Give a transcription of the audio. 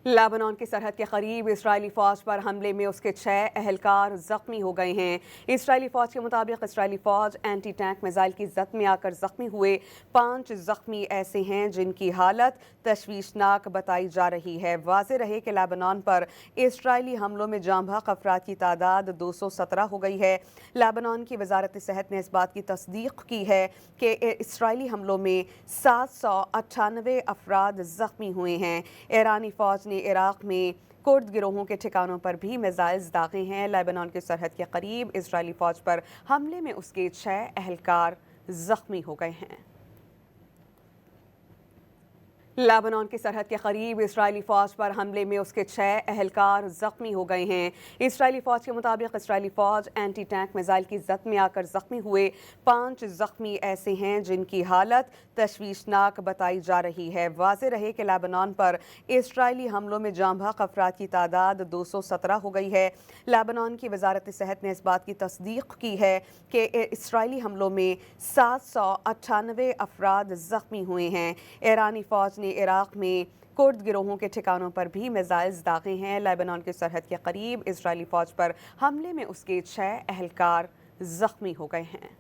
Lebanon की सरहद के करीब इसराइली फ़ौज पर हमले में उसके 6 अहलकार ज़ख्मी हो गए हैं। इसराइली फ़ौज के मुताबिक इसराइली फ़ौज एंटी टैंक मिसाइल की जद में आकर ज़ख्मी हुए 5 ज़ख्मी ऐसे हैं जिनकी हालत तशवीशनाक बताई जा रही है। वाज़ेह रहे कि लेबनान पर इसराइली हमलों में जाँ बहक अफराद की तादाद 217 हो गई है। लेबनान की वजारत सेहत ने इस बात की तस्दीक की है कि इसराइली हमलों में 798 अफराद ज़ख्मी हुए हैं। ईरानी फ़ौज ने इराक़ में कुर्द गिरोहों के ठिकानों पर भी मिसाइल्स दागे हैं। लेबनान की सरहद के करीब इसराइली फ़ौज पर हमले में उसके 6 अहलकार ज़ख्मी हो गए हैं। लेबनान की सरहद के करीब इसराइली फ़ौज पर हमले में उसके 6 अहलकार ज़ख्मी हो गए हैं। इसराइली फ़ौज के मुताबिक इसराइली फ़ौज एंटी टैंक मिसाइल की जद में आकर ज़ख्मी हुए 5 ज़ख्मी ऐसे हैं जिनकी हालत तशवीशनाक बताई जा रही है। वाज़ेह रहे कि लेबनान पर इसराइली हमलों में जाँ बहक अफराद की तादाद 217 हो गई है। लेबनान की वजारत सेहत ने इस बात की तस्दीक की है कि इसराइली हमलों में 798 अफराद ज़ख्मी हुए हैं। ईरानी फ़ौज ने इराक़ में कुर्द गिरोहों के ठिकानों पर भी मिसाइल्स दागे हैं। लेबनान की सरहद के करीब इसराइली फ़ौज पर हमले में उसके 6 अहलकार ज़ख्मी हो गए हैं।